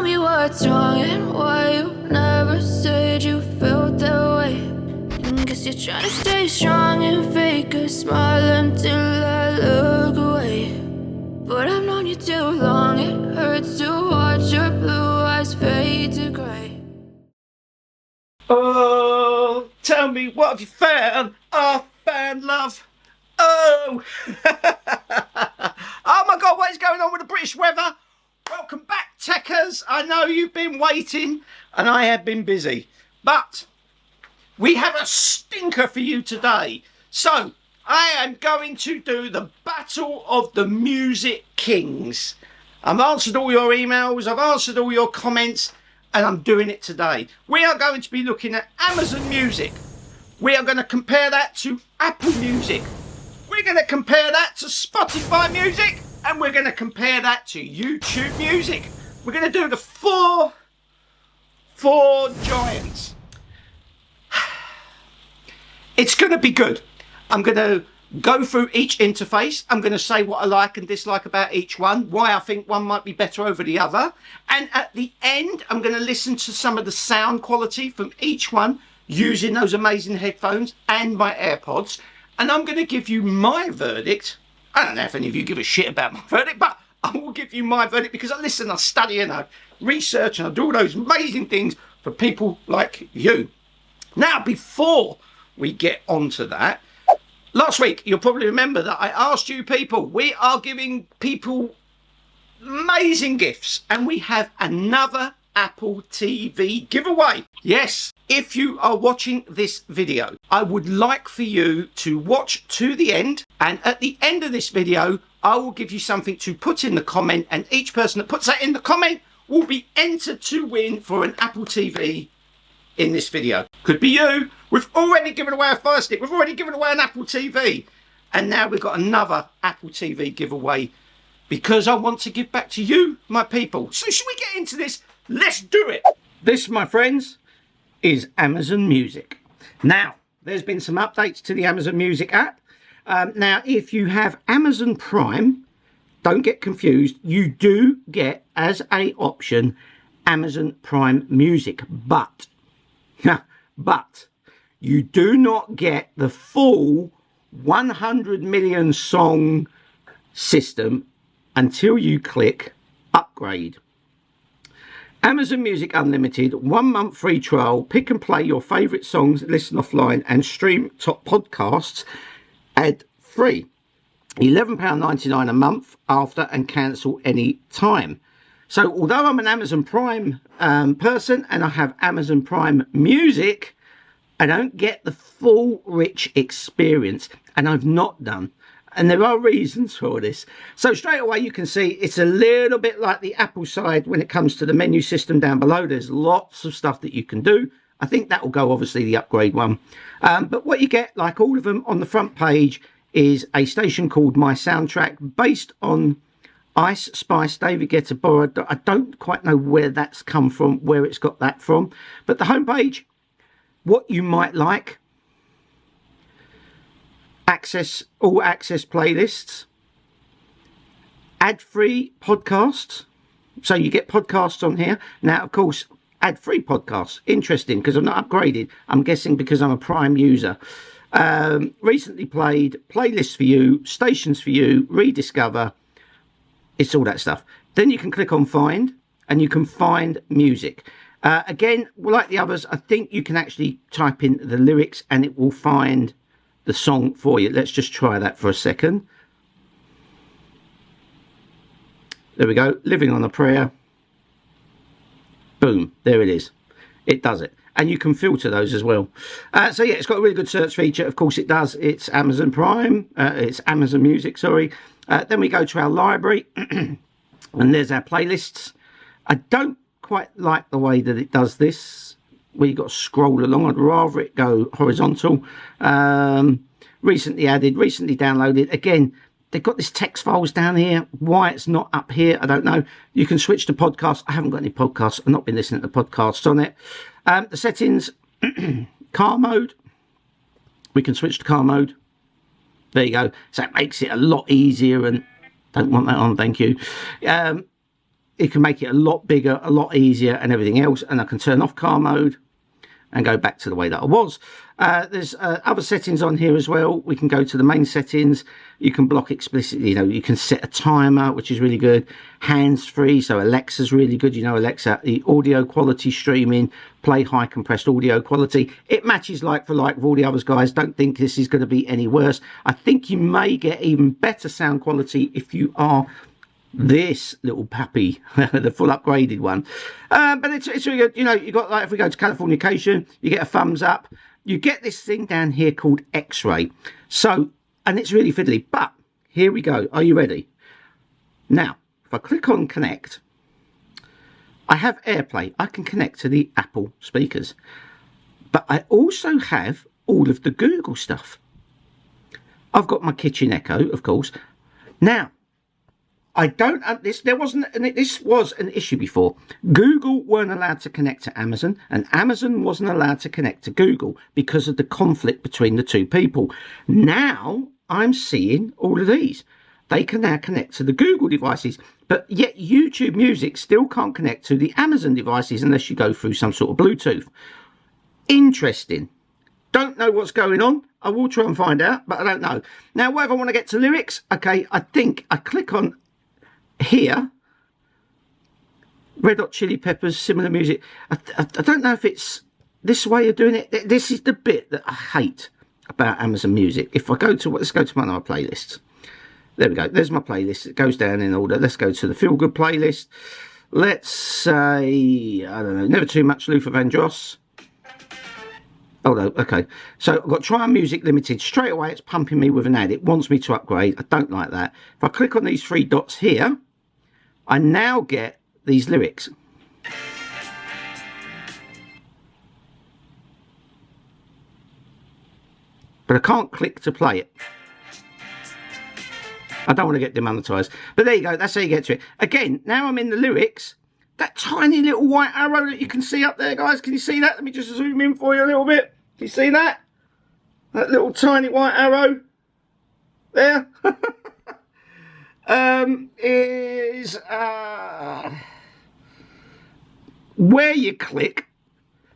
tell me what's wrong and why you never said you felt that way. And guess you're trying to stay strong and fake a smile until I look away. But I've known you too long, it hurts to watch your blue eyes fade to grey. Oh, tell me what have you found? I found love. Oh! Oh my God, what is going on with the British weather? Welcome back, techers. I know you've been waiting and I have been busy, but we have a stinker for you today. So I am going to do the Battle of the Music Kings. I've answered all your emails, I've answered all your comments, and I'm doing it today. We are going to be looking at Amazon Music. We are going to compare that to Apple Music. We're going to compare that to Spotify Music, and we're going to compare that to YouTube Music. We're going to do the four giants. It's going to be good. I'm going to go through each interface. I'm going to say what I like and dislike about each one, why I think one might be better over the other. And at the end, I'm going to listen to some of the sound quality from each one using those amazing headphones and my AirPods. And I'm going to give you my verdict. I don't know if any of you give a shit about my verdict, but I will give you my verdict because I listen, I study and I research and I do all those amazing things for people like you. Now, before we get onto that, last week, you'll probably remember that I asked you people, we are giving people amazing gifts and we have another Apple TV giveaway. Yes, if you are watching this video, I would like for you to watch to the end, and at the end of this video, I will give you something to put in the comment, and each person that puts that in the comment will be entered to win for an Apple TV in this video. Could be you. We've already given away a Fire Stick. We've already given away an Apple TV. And now we've got another Apple TV giveaway because I want to give back to you, my people. So should we get into this? Let's do it. This, my friends, is Amazon Music. Now, there's been some updates to the Amazon Music app. Now, if you have Amazon Prime, don't get confused. You do get, as a option, Amazon Prime Music. But you do not get the full 100 million song system until you click upgrade. Amazon Music Unlimited, 1 month free trial, pick and play your favourite songs, listen offline and stream top podcasts ad free. £11.99 a month after and cancel any time. So although I'm an Amazon Prime person and I have Amazon Prime Music, I don't get the full rich experience, and I've not done. And there are reasons for this. So straight away you can see it's a little bit like the Apple side when it comes to the menu system down below. There's lots of stuff that you can do. I think that will go, obviously, the upgrade one. But what you get, like all of them, on the front page is a station called My Soundtrack, based on Ice Spice, David Guetta, borrowed. I don't quite know where that's come from, where it's got that from. But the homepage, what you might like, access, all access playlists, ad-free podcasts. So you get podcasts on here. Now, of course, ad-free podcasts. Interesting, because I'm not upgraded. I'm guessing because I'm a Prime user. Recently played, playlists for you, stations for you, rediscover. It's all that stuff. Then you can click on find and you can find music. Again, like the others, I think you can actually type in the lyrics and it will find the song for you. Let's just try that for a second. There we go. Living on a Prayer. Boom. There it is. It does it. And you can filter those as well. So yeah, it's got a really good search feature. Of course it does. It's Amazon Prime. It's Amazon Music, sorry. Then we go to our library. And there's our playlists. I don't quite like the way that it does this, where you've got to scroll along. I'd rather it go horizontal. Recently added, recently downloaded. Again, they've got this text files down here. Why it's not up here, I don't know. You can switch to podcasts. I haven't got any podcasts. I've not been listening to podcasts on it. The settings, car mode. We can switch to car mode. There you go. So it makes it a lot easier, and don't want that on, thank you. it can make it a lot bigger, a lot easier and everything else. And I can turn off car mode and go back to the way that I was. There's other settings on here as well. We can go to the main settings. You can block explicitly, you know, you can set a timer, which is really good. Hands-free, so Alexa's really good. You know, Alexa, the audio quality streaming, play high compressed audio quality. It matches like for like with all the others, guys. Don't think this is going to be any worse. I think you may get even better sound quality if you are this little puppy, the full upgraded one. But it's really good. You know, you got, like, if we go to Californication, you get a thumbs up. You get this thing down here called X-ray. So, and it's really fiddly, but here we go. Are you ready? Now, if I click on connect, I have AirPlay. I can connect to the Apple speakers, but I also have all of the Google stuff. I've got my kitchen Echo, of course. Now, I don't, this was an issue before. Google weren't allowed to connect to Amazon, and Amazon wasn't allowed to connect to Google because of the conflict between the two people. Now I'm seeing all of these. They can now connect to the Google devices, but yet YouTube Music still can't connect to the Amazon devices unless you go through some sort of Bluetooth. Interesting. Don't know what's going on. I will try and find out, but I don't know. Now, whether I want to get to lyrics, okay, I think I click on here, Red Hot Chili Peppers, similar music. I don't know if it's this way of doing it. This is the bit that I hate about Amazon Music. If I go to, let's go to one of my playlists. There we go. There's my playlist. It goes down in order. Let's go to the Feel Good playlist. Let's say, I don't know, Never Too Much Luther Vandross. Oh no, okay. So I've got Try Music Limited. Straight away it's pumping me with an ad. It wants me to upgrade. I don't like that. If I click on these three dots here, I now get these lyrics. But I can't click to play it. I don't want to get demonetized. But there you go. That's how you get to it. Again, now I'm in the lyrics. That tiny little white arrow that you can see up there, guys. Can you see that? Let me just zoom in for you a little bit. Can you see that? That little tiny white arrow there. Is where you click.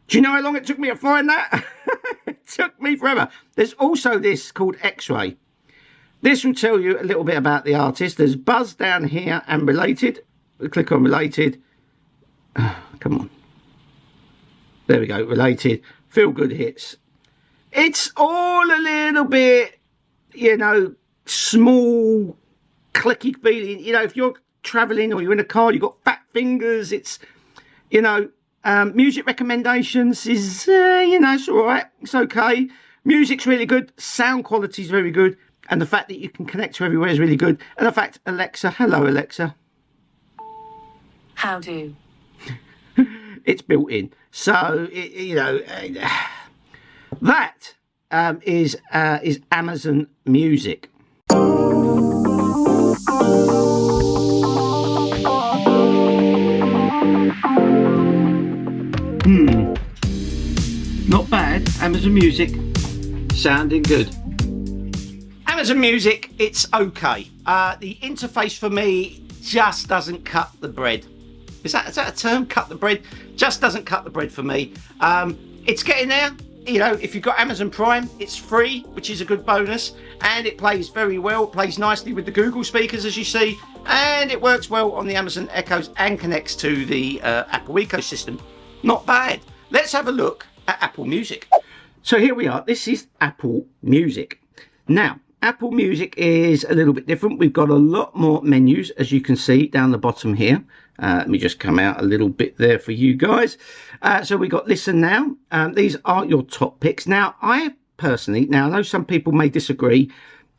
Do you know how long it took me to find that? It took me forever. There's also this called X-ray. This will tell you a little bit about the artist. There's Buzz down here and related. We click on related. Come on. There we go. Related. Feel Good hits. It's all a little bit, you know, small, clicky feeling. You know, if you're traveling or you're in a car, you've got fat fingers. It's, you know, music recommendations is, you know, it's all right. It's okay. Music's really good. Sound quality is very good. And the fact that you can connect to everywhere is really good. And the fact, Alexa, hello, Alexa. How do? It's built in. So, you know, that is Amazon Music. Not bad. Amazon Music sounding good. Amazon Music, it's okay. The interface for me just doesn't cut the bread. Is that a term? Cut the bread? Just doesn't cut the bread for me. It's getting there. You know, if you've got Amazon Prime, it's free, which is a good bonus, and it plays very well. It plays nicely with the Google speakers, as you see, and it works well on the Amazon Echoes and connects to the Apple ecosystem. Not bad. Let's have a look at Apple Music. So here we are. This is Apple Music. Now, Apple Music is a little bit different. We've got a lot more menus, as you can see down the bottom here. Let me just come out a little bit there for you guys. So we've got Listen Now. These are your top picks. Now, I personally, I know some people may disagree.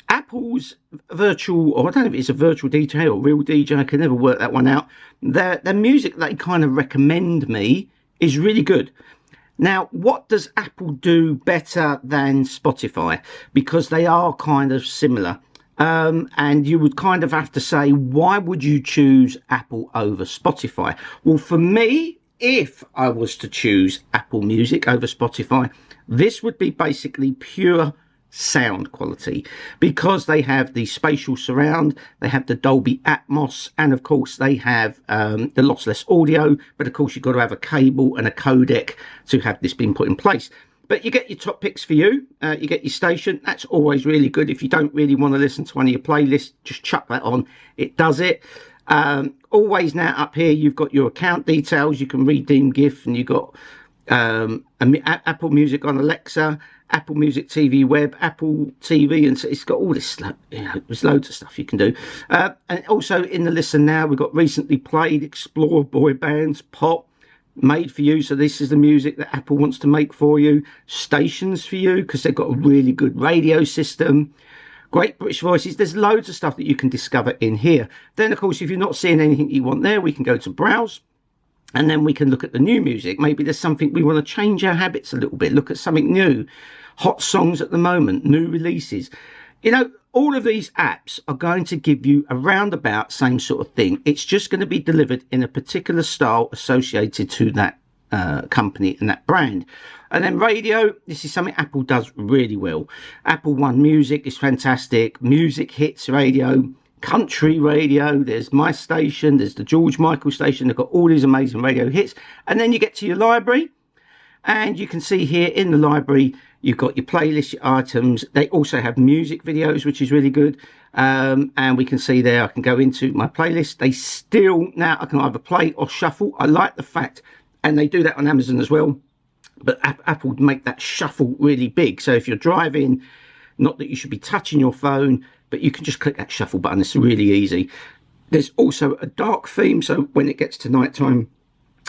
Apple's virtual, or I don't know if it's a virtual DJ or real DJ, I can never work that one out. Their music they kind of recommend me is really good. Now, what does Apple do better than Spotify? Because they are kind of similar. And you would kind of have to say, why would you choose Apple over Spotify? Well, for me, if I was to choose Apple Music over Spotify, this would be basically pure sound quality, because they have the spatial surround, they have the Dolby Atmos, and of course they have the lossless audio, but of course you've got to have a cable and a codec to have this being put in place. But you get your top picks for you, you get your station. That's always really good. If you don't really want to listen to one of your playlists, just chuck that on, it does it. Always now up here you've got your account details, you can redeem GIF, and you've got Apple Music on Alexa, Apple Music TV Web, Apple TV, and so it's got all this, you know, there's loads of stuff you can do. And also in the listen now, we've got recently played, explore, boy bands, pop, made for you. So this is the music that Apple wants to make for you. Stations for you, because they've got a really good radio system. Great British Voices. There's loads of stuff that you can discover in here. Then, of course, if you're not seeing anything you want there, we can go to Browse. And then we can look at the new music. Maybe there's something we want to change our habits a little bit. Look at something new. Hot songs at the moment. New releases. You know, all of these apps are going to give you a roundabout same sort of thing. It's just going to be delivered in a particular style associated to that company and that brand. And then radio, this is something Apple does really well. Apple One Music is fantastic. Music Hits Radio, country radio, there's my station, there's the George Michael station. They've got all these amazing radio hits. And then you get to your library, and you can see here in the library you've got your playlist, your items. They also have music videos, which is really good. And we can see there, I can go into my playlist. They still, now I can either play or shuffle. I like the fact, and they do that on Amazon as well, but Apple make that shuffle really big. So if you're driving, not that you should be touching your phone, but you can just click that shuffle button. It's really easy. There's also a dark theme, so when it gets to nighttime,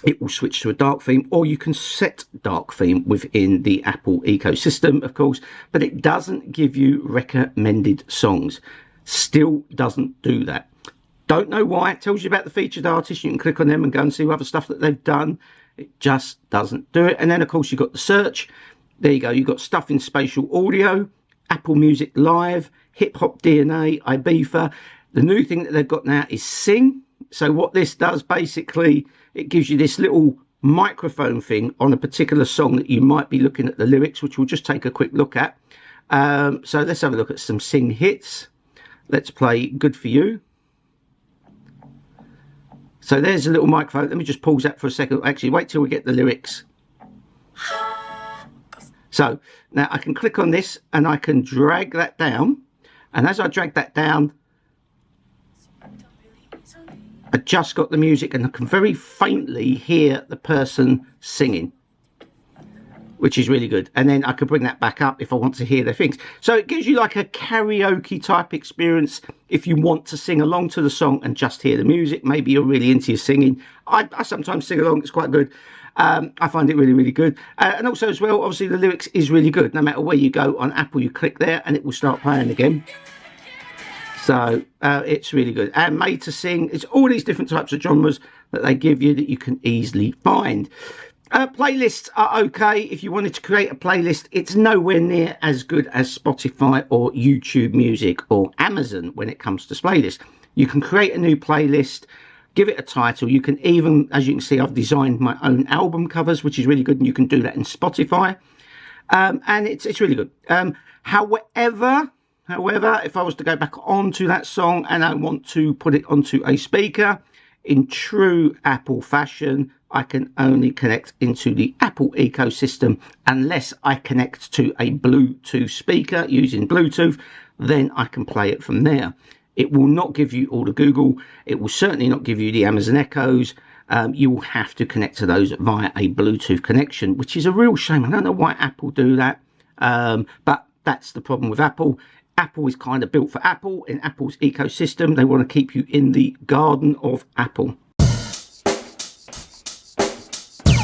it will switch to a dark theme, or you can set dark theme within the Apple ecosystem, of course, but it doesn't give you recommended songs. Still doesn't do that. Don't know why. It tells you about the featured artists. You can click on them and go and see other stuff that they've done. It just doesn't do it. And then, of course, you've got the search. There you go. You've got stuff in spatial audio, Apple Music Live, Hip Hop DNA, Ibiza. The new thing that they've got now is Sing. So what this does, basically, it gives you this little microphone thing on a particular song that you might be looking at the lyrics, which we'll just take a quick look at. So let's have a look at some Sing hits. Let's play Good For You. So there's a little microphone. Let me just pause that for a second. Actually, wait till we get the lyrics. So now I can click on this and I can drag that down. And as I drag that down, I just got the music and I can very faintly hear the person singing, which is really good. And then I can bring that back up if I want to hear their things. So it gives you like a karaoke type experience if you want to sing along to the song and just hear the music. Maybe you're really into your singing. I sometimes sing along. It's quite good. I find it really, really good. And also as well, obviously the lyrics is really good. No matter where you go on Apple, you click there and it will start playing again. So it's really good. And made to sing. It's all these different types of genres that they give you that you can easily find. Playlists are okay. If you wanted to create a playlist, it's nowhere near as good as Spotify or YouTube Music or Amazon when it comes to playlists. You can create a new playlist, give it a title. You can even, as you can see, I've designed my own album covers, which is really good, and you can do that in Spotify. And it's really good. However, if I was to go back onto that song and I want to put it onto a speaker, in true Apple fashion, I can only connect into the Apple ecosystem unless I connect to a Bluetooth speaker using Bluetooth. Then I can play it from there. It will not give you all the Google. It will certainly not give you the Amazon Echoes. You will have to connect to those via a Bluetooth connection, which is a real shame. I don't know why Apple do that, but that's the problem with Apple. Apple is kind of built for Apple. In Apple's ecosystem, they want to keep you in the garden of Apple.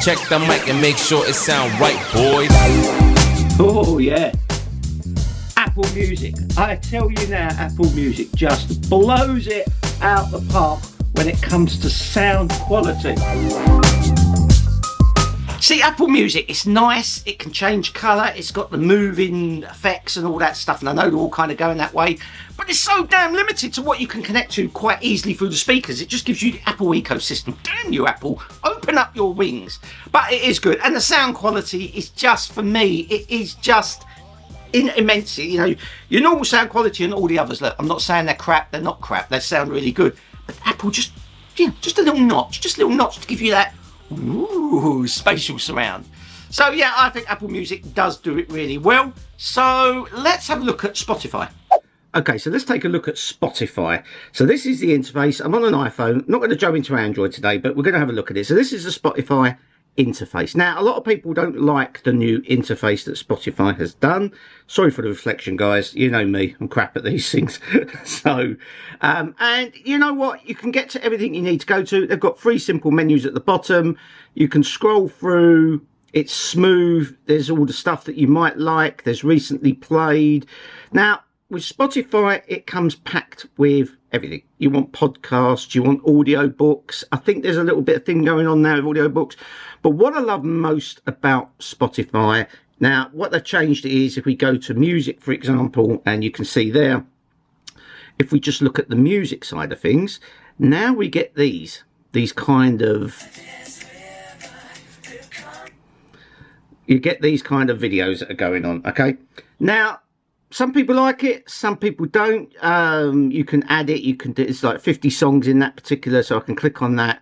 Check the mic and make sure it sound right, boys. Oh, yeah. Apple Music. I tell you now, Apple Music just blows it out the park when it comes to sound quality. See, Apple Music, it's nice, it can change colour, it's got the moving effects and all that stuff, and I know they're all kind of going that way, but it's so damn limited to what you can connect to quite easily through the speakers. It just gives you the Apple ecosystem. Damn you, Apple, open up your wings. But it is good, and the sound quality is just, for me, it is just immensely. You know, your normal sound quality and all the others. Look, I'm not saying they're crap. They're not crap. They sound really good. But Apple just a little notch, to give you that ooh, spatial surround. So yeah, I think Apple Music does do it really well. So let's have a look at Spotify. Okay, so let's take a look at Spotify. So this is the interface. I'm on an iPhone. I'm not going to jump into Android today, but we're going to have a look at it. So this is the Spotify interface. Now, a lot of people don't like the new interface that Spotify has done. Sorry for the reflection, guys. You know me, I'm crap at these things. So, and you know what? You can get to everything you need to go to. They've got 3 simple menus at the bottom. You can scroll through. It's smooth. There's all the stuff that you might like. There's recently played. Now, with Spotify, it comes packed with everything. You want podcasts, you want audio books. I think there's a little bit of thing going on now with audio books. But what I love most about Spotify, now what they've changed is if we go to music, for example, and you can see there, if we just look at the music side of things, now we get these kind of, you get these kind of videos that are going on, okay? Now, some people like it, some people don't. You can add it, you can do, it's like 50 songs in that particular, so I can click on that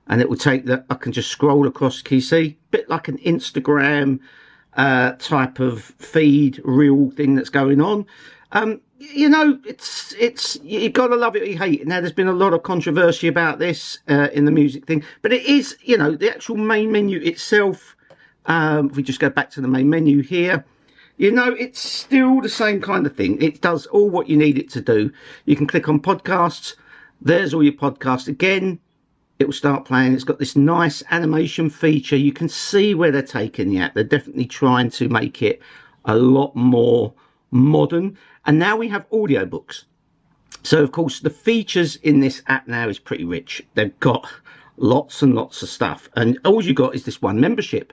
and it will take that, I can just scroll across, can you see? Bit like an Instagram type of feed, reel thing that's going on. You know, it's you gotta love it or you hate it. Now, there's been a lot of controversy about this in the music thing, but it is, you know, the actual main menu itself, if we just go back to the main menu here, you know, it's still the same kind of thing. It does all what you need it to do. You can click on podcasts. There's all your podcasts. Again, it will start playing. It's got this nice animation feature. You can see where they're taking the app. They're definitely trying to make it a lot more modern. And now we have audiobooks. So, of course, the features in this app now is pretty rich. They've got lots and lots of stuff. And all you got is this one membership.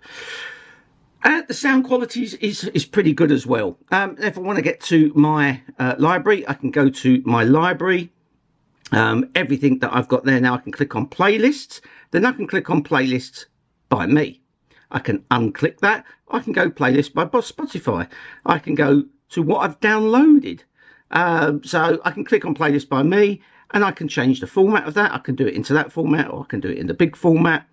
The sound quality is pretty good as well. If I want to get to my library, I can go to my library. Everything that I've got there now, I can click on playlists. Then I can click on playlists by me. I can unclick that. I can go playlist by Spotify. I can go to what I've downloaded. So I can click on playlist by me and I can change the format of that. I can do it into that format or I can do it in the big format.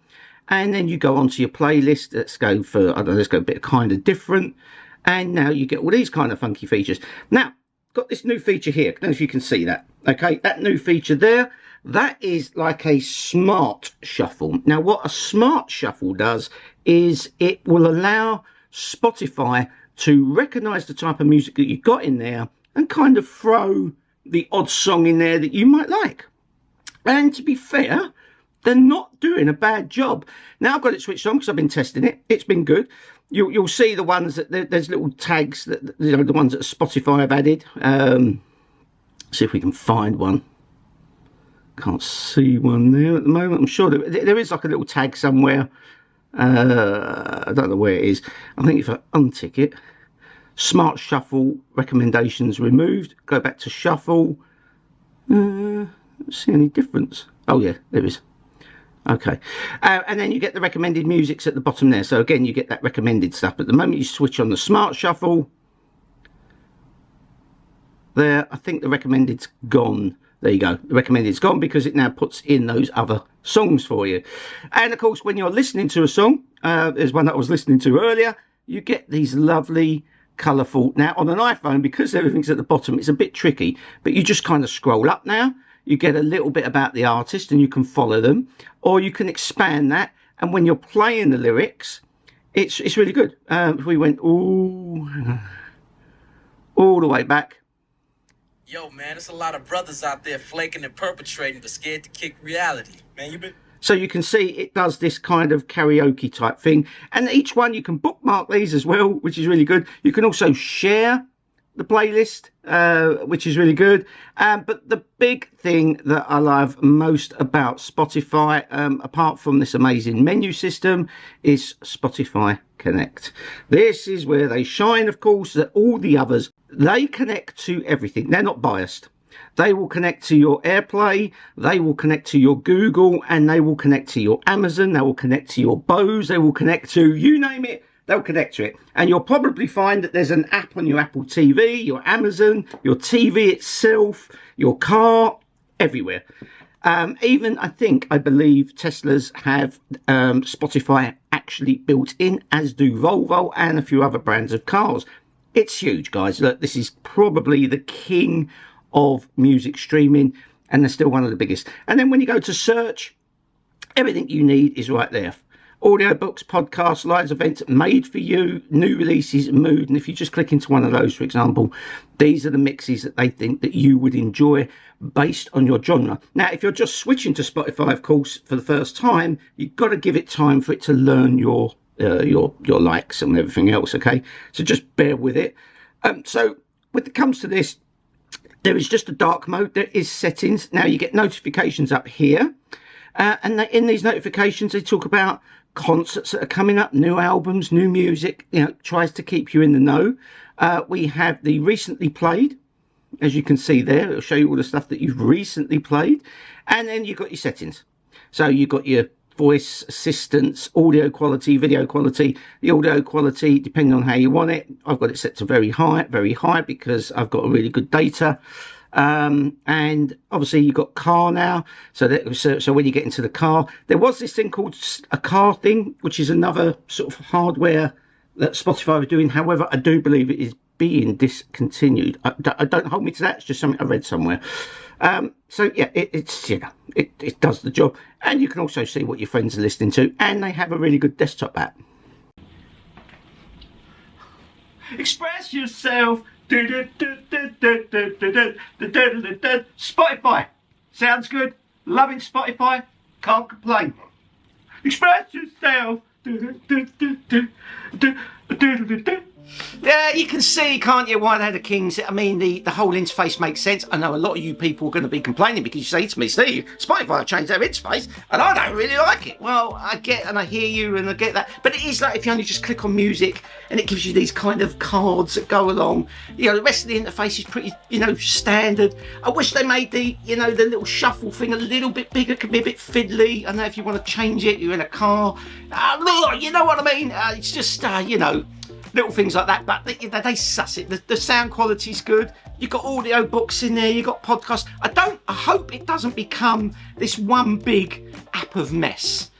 And then you go onto your playlist. Let's go for, I don't know, let's go a bit kind of different. And now you get all these kind of funky features. Now, got this new feature here. I don't know if you can see that. Okay, that new feature there, that is like a smart shuffle. Now, what a smart shuffle does is it will allow Spotify to recognize the type of music that you've got in there and kind of throw the odd song in there that you might like. And to be fair, they're not doing a bad job. Now I've got it switched on because I've been testing it. It's been good. You'll see the ones that there's little tags that, you know, the ones that Spotify have added. See if we can find one. Can't see one there at the moment. I'm sure there is like a little tag somewhere. I don't know where it is. I think if I untick it, Smart Shuffle recommendations removed. Go back to Shuffle. Don't see any difference. Oh yeah, there is. Okay, and then you get the recommended musics at the bottom there. So again, you get that recommended stuff. But the moment you switch on the Smart Shuffle, there, I think the recommended's gone. There you go. The recommended's gone because it now puts in those other songs for you. And of course, when you're listening to a song, there's one that I was listening to earlier, you get these lovely, colourful. Now on an iPhone, because everything's at the bottom, it's a bit tricky, but you just kind of scroll up now. You get a little bit about the artist and you can follow them, or you can expand that. And when you're playing the lyrics, it's really good. If we went all the way back. Yo, man, there's a lot of brothers out there flaking and perpetrating, but scared to kick reality. Man, you been... So you can see it does this kind of karaoke type thing. And each one you can bookmark these as well, which is really good. You can also share the playlist, which is really good. But the big thing that I love most about Spotify, apart from this amazing menu system, is Spotify Connect. This is where they shine, of course, that all the others, they connect to everything. They're not biased. They will connect to your AirPlay, they will connect to your Google, and they will connect to your Amazon, they will connect to your Bose, they will connect to, you name it, they'll connect to it. And you'll probably find that there's an app on your Apple TV, your Amazon, your TV itself, your car, everywhere. Even I believe Teslas have Spotify actually built in, as do Volvo and a few other brands of cars. It's huge, guys. Look, this is probably the king of music streaming, and they're still one of the biggest. And then when you go to search, everything you need is right there. Audiobooks, podcasts, live events made for you, new releases, mood. And if you just click into one of those, for example, these are the mixes that they think that you would enjoy based on your genre. Now, if you're just switching to Spotify, of course, for the first time, you've got to give it time for it to learn your likes and everything else, okay? So just bear with it. So when it comes to this, there is just a dark mode. There is settings. Now you get notifications up here. And in these notifications, they talk about concerts that are coming up, new albums, new music, tries to keep you in the know. We have the recently played, as you can see there. It'll show you all the stuff that you've recently played. And then you've got your settings. So you've got your voice assistance, audio quality, video quality. The audio quality, depending on how you want it, I've got it set to very high because I've got a really good data. And obviously you've got car now, so when you get into the car, there was this thing called a car thing, which is another sort of hardware that Spotify are doing. However, I do believe it is being discontinued. I don't hold me to that, it's just something I read somewhere. So yeah, it does the job, and you can also see what your friends are listening to, and they have a really good desktop app. Express yourself. Spotify sounds good. Loving Spotify, can't complain. Express yourself. Yeah, you can see, can't you, why they're the kings. I mean, the whole interface makes sense. I know a lot of you people are going to be complaining because you say to me, Steve, Spotify have changed their interface and I don't really like it. Well, I get and I hear you and I get that. But it is like if you only just click on music and it gives you these kind of cards that go along. The rest of the interface is pretty, standard. I wish they made the little shuffle thing a little bit bigger. It could be a bit fiddly. I know if you want to change it, you're in a car. You know what I mean? It's just, little things like that, but they suss it. The sound quality's good. You've got audio books in there, you've got podcasts. I hope it doesn't become this one big app of mess.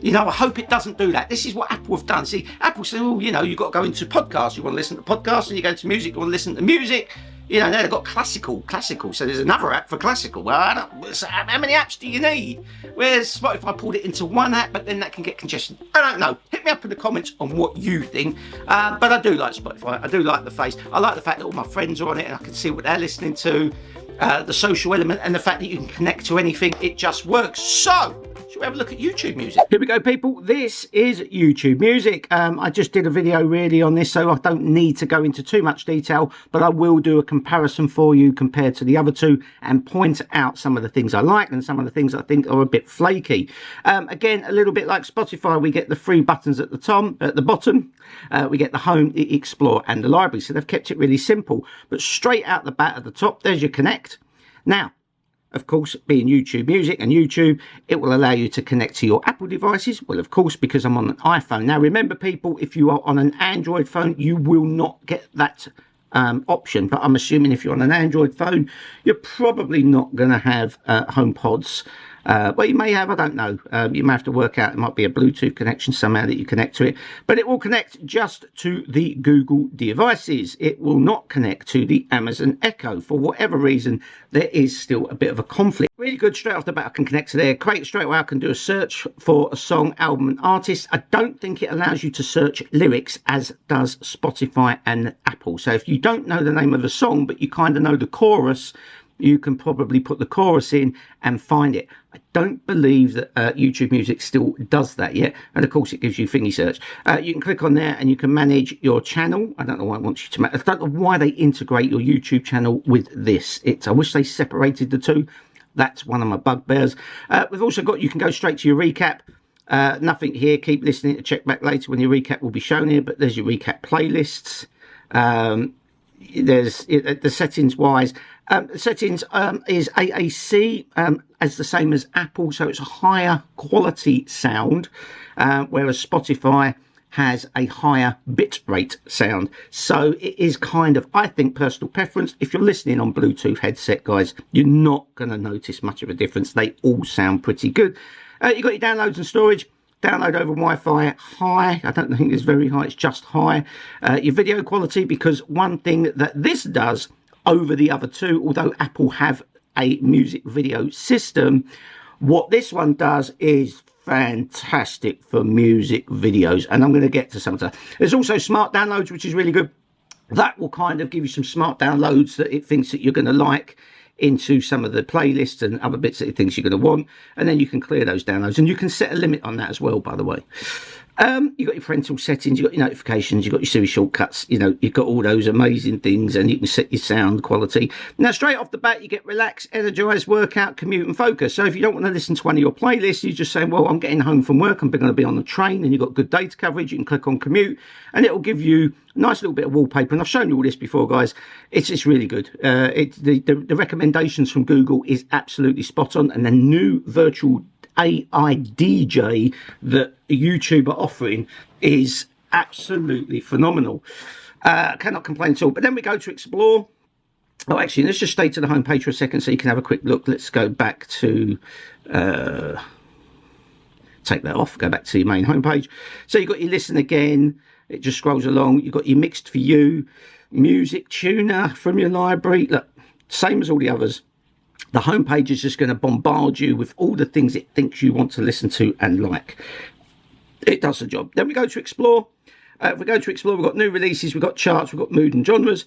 I hope it doesn't do that. This is what Apple have done. See, Apple said, you've got to go into podcasts, you want to listen to podcasts, and you go into music, you want to listen to music. Now they've got classical, so there's another app for classical. Well, how many apps do you need? Whereas Spotify pulled it into one app, but then that can get congestion. I don't know. Hit me up in the comments on what you think. But I do like Spotify. I do like the face. I like the fact that all my friends are on it and I can see what they're listening to. The social element and the fact that you can connect to anything. It just works. So, should we have a look at YouTube Music? Here we go, people. This is YouTube Music. I just did a video really on this, so I don't need to go into too much detail, but I will do a comparison for you compared to the other two and point out some of the things I like and some of the things I think are a bit flaky. Again, a little bit like Spotify, we get the three buttons at the bottom. We get the home, the explore and the library. So they've kept it really simple, but straight out the bat at the top, there's your connect. Now, of course, being YouTube Music and YouTube, it will allow you to connect to your Apple devices. Well, of course, because I'm on an iPhone. Now, remember, people, if you are on an Android phone, you will not get that option. But I'm assuming if you're on an Android phone, you're probably not going to have HomePods. Well, you may have, I don't know. You may have to work out, it might be a Bluetooth connection somehow that you connect to it. But it will connect just to the Google devices. It will not connect to the Amazon Echo. For whatever reason, there is still a bit of a conflict. Really good, straight off the bat, I can connect to there. Great, straight away, I can do a search for a song, album, and artist. I don't think it allows you to search lyrics as does Spotify and Apple. So if you don't know the name of the song, but you kind of know the chorus, you can probably put the chorus in and find it. I don't believe that YouTube Music still does that yet. And of course, it gives you thingy search. You can click on there and you can manage your channel. I don't know why it wants you to manage. I don't know why they integrate your YouTube channel with this. I wish they separated the two. That's one of my bugbears. We've also got, you can go straight to your recap. Nothing here. Keep listening to check back later when your recap will be shown here. But there's your recap playlists. There's the settings wise. Settings is AAC as the same as Apple, so it's a higher quality sound, whereas Spotify has a higher bit rate sound. So it is kind of, I think, personal preference. If you're listening on Bluetooth headset, guys, you're not going to notice much of a difference. They all sound pretty good. You've got your downloads and storage. Download over Wi-Fi high. I don't think it's very high, it's just high. Your video quality, because one thing that this does over the other two, although Apple have a music video system, what this one does is fantastic for music videos, and I'm going to get to some of that. There's also smart downloads, which is really good. That will kind of give you some smart downloads that it thinks that you're going to like into some of the playlists and other bits that it thinks you're going to want, and then you can clear those downloads, and you can set a limit on that as well, by the way. You've got your parental settings, you've got your notifications, you've got your Siri shortcuts, you know, you've got all those amazing things, and you can set your sound quality. Now, straight off the bat, you get relax, energize, workout, commute, and focus. So if you don't want to listen to one of your playlists, you just say, well, I'm getting home from work, I'm going to be on the train, and you've got good data coverage, you can click on commute, and it'll give you a nice little bit of wallpaper. And I've shown you all this before, guys. It's really good. The recommendations from Google is absolutely spot on, and the new virtual AI DJ that YouTube are offering is absolutely phenomenal. Cannot complain at all. But then we go to explore. Oh, actually, let's just stay to the home page for a second so you can have a quick look. Let's go back to take that off, go back to your main homepage. So you've got your listen again, it just scrolls along. You've got your mixed for you, music tuner from your library. Look, same as all the others. The homepage is just going to bombard you with all the things it thinks you want to listen to and like. It does the job. Then we go to explore. If we go to explore, we've got new releases, we've got charts, we've got mood and genres.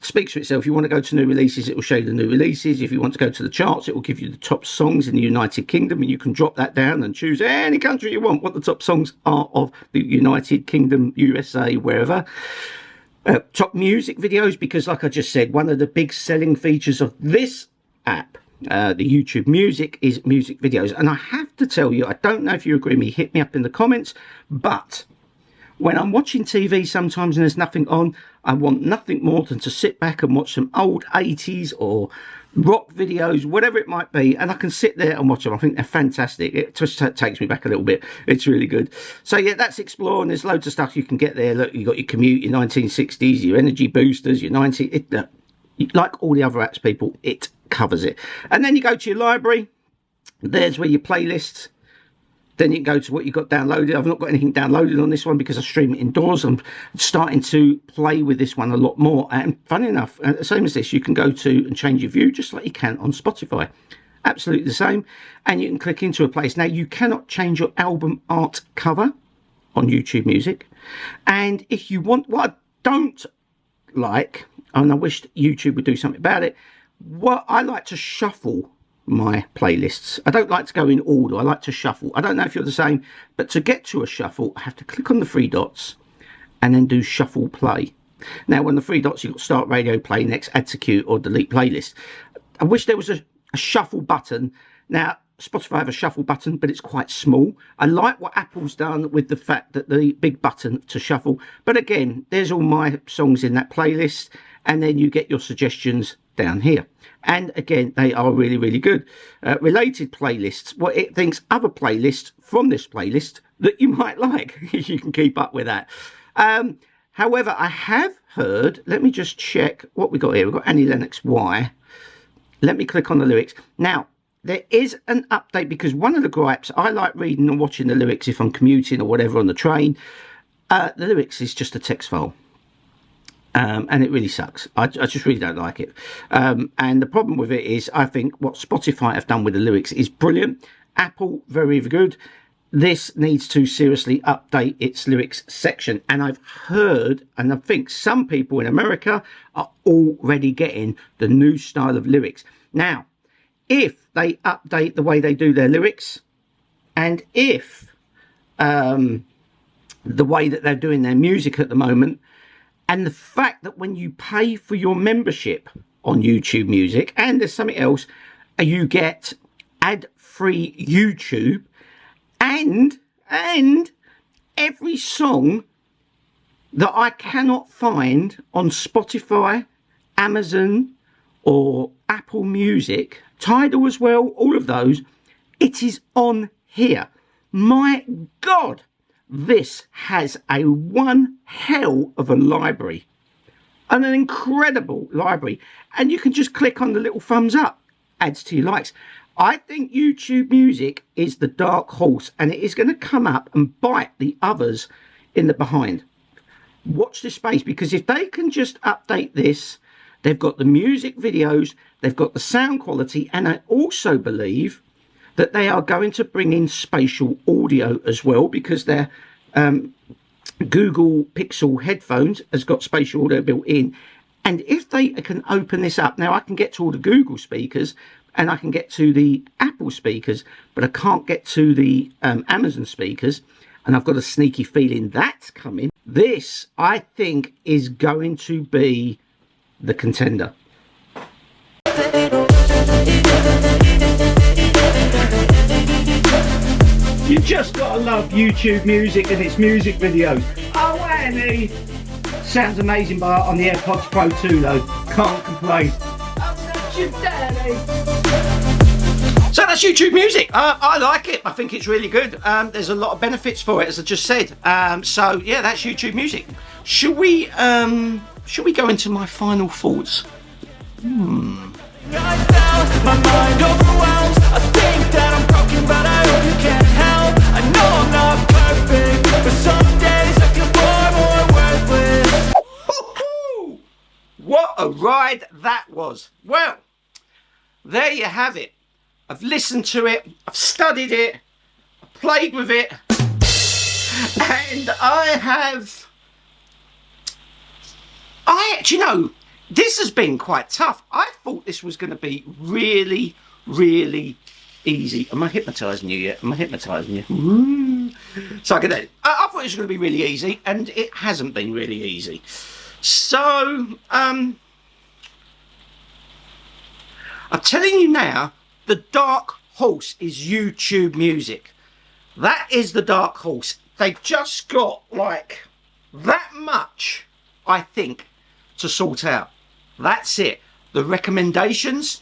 Speaks for itself. If you want to go to new releases, it will show you the new releases. If you want to go to the charts, it will give you the top songs in the United Kingdom, and you can drop that down and choose any country you want, what the top songs are of the United Kingdom, USA, wherever. Top music videos, because like I just said, one of the big selling features of this app, the YouTube Music, is music videos. And I have to tell you, I don't know if you agree with me, hit me up in the comments, but when I'm watching TV sometimes and there's nothing on, I want nothing more than to sit back and watch some old 80s or rock videos, whatever it might be, and I can sit there and watch them. I think they're fantastic. It just takes me back a little bit. It's really good. So yeah, that's Explore, and there's loads of stuff you can get there. Look, you've got your commute, your 1960s, your energy boosters, your 90s. Like all the other apps, people, it covers it. And then you go to your library. There's where your playlists. Then you can go to what you've got downloaded. I've not got anything downloaded on this one because I stream it indoors. I'm starting to play with this one a lot more. And funny enough, same as this, you can go to and change your view just like you can on Spotify. Absolutely the same. And you can click into a place. Now, you cannot change your album art cover on YouTube Music. And if you want, what I don't like, and I wish YouTube would do something about it, what I like to shuffle my playlists. I don't like to go in order. I like to shuffle. I don't know if you're the same, but to get to a shuffle, I have to click on the three dots and then do shuffle play. Now, on the three dots, you've got start radio, play next, add to queue, or delete playlist. I wish there was a shuffle button. Now, Spotify have a shuffle button, but it's quite small. I like what Apple's done with the fact that the big button to shuffle. But again, there's all my songs in that playlist, and then you get your suggestions down here. And again, they are really, really good. Related playlists, well, it thinks other playlists from this playlist that you might like. You can keep up with that. However, I have heard, let me just check what we got here. We've got Annie Lennox Y. Let me click on the lyrics. Now, there is an update, because one of the gripes, I like reading and watching the lyrics if I'm commuting or whatever on the train. The lyrics is just a text file. And it really sucks. I just really don't like it. And the problem with it is, I think what Spotify have done with the lyrics is brilliant. Apple, very, very good. This needs to seriously update its lyrics section. And I've heard, and I think some people in America are already getting the new style of lyrics. Now, if they update the way they do their lyrics, and if the way that they're doing their music at the moment, and the fact that when you pay for your membership on YouTube Music, and there's something else, you get ad-free YouTube, and every song that I cannot find on Spotify, Amazon, or Apple Music, Tidal as well, all of those, it is on here. My God, this has a one hell of a library, and an incredible library, and you can just click on the little thumbs up, adds to your likes. I think YouTube Music is the dark horse, and it is going to come up and bite the others in the behind. Watch this space, because if they can just update this, they've got the music videos, they've got the sound quality, and I also believe that they are going to bring in spatial audio as well, because their Google Pixel headphones has got spatial audio built in. And if they can open this up, now I can get to all the Google speakers and I can get to the Apple speakers, but I can't get to the Amazon speakers, and I've got a sneaky feeling that's coming. This, I think, is going to be the contender. You just gotta love YouTube Music and its music videos. Oh, Annie! Sounds amazing on the AirPods Pro 2 though. Can't complain. So that's YouTube Music. I like it. I think it's really good. There's a lot of benefits for it, as I just said. So yeah, that's YouTube Music. Should we go into my final thoughts? My mind overwhelms. I think that I'm broken, but I hope you can't help. I know I'm not perfect, but some days I feel more worthless. What a ride that was. Well, there you have it. I've listened to it, I've studied it, I've played with it, and you know, this has been quite tough. I thought this was going to be really, really easy. Am I hypnotising you yet? Am I hypnotising you? Ooh. So I thought it was going to be really easy, and it hasn't been really easy. So, I'm telling you now, the dark horse is YouTube Music. That is the dark horse. They've just got like that much, I think, to sort out. That's it. The recommendations,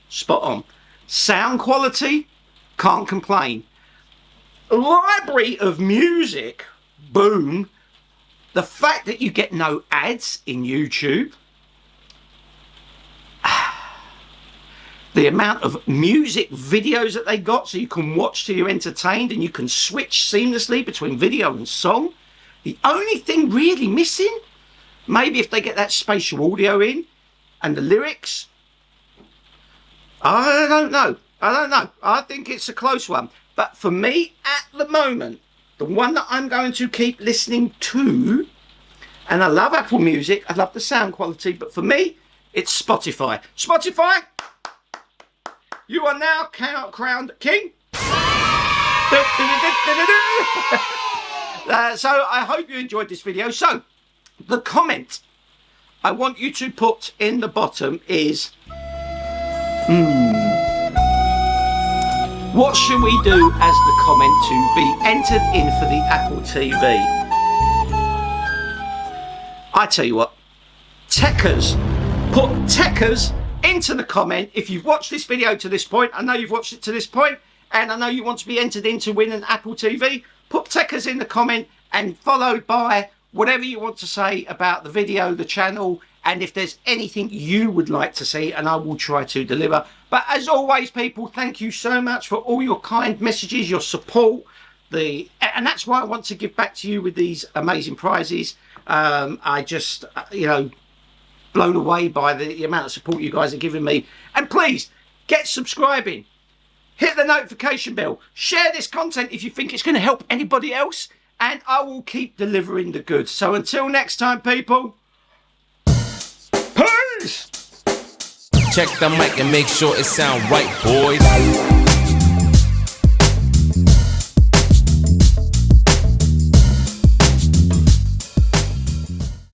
spot on. Sound quality, can't complain. Library of music, boom. The fact that you get no ads in YouTube. The amount of music videos that they got so you can watch till you're entertained, and you can switch seamlessly between video and song. The only thing really missing, maybe if they get that spatial audio in and the lyrics, I don't know. I think it's a close one. But for me, at the moment, the one that I'm going to keep listening to, and I love Apple Music, I love the sound quality, but for me, it's Spotify. Spotify, you are now crowned king. So I hope you enjoyed this video. So the comment I want you to put in the bottom is, what should we do as the comment to be entered in for the Apple TV? I tell you what, techers, put techers into the comment if you've watched this video to this point. I know you've watched it to this point, and I know you want to be entered in to win an Apple TV. Put techers in the comment, and followed by whatever you want to say about the video, the channel, and if there's anything you would like to see, and I will try to deliver. But as always, people, thank you so much for all your kind messages, your support, and that's why I want to give back to you with these amazing prizes. I just, you know, blown away by the amount of support you guys are giving me. And please get subscribing, hit the notification bell, share this content if you think it's going to help anybody else, and I will keep delivering the goods. So until next time, people, peace. Check the mic and make sure it sound right, boys.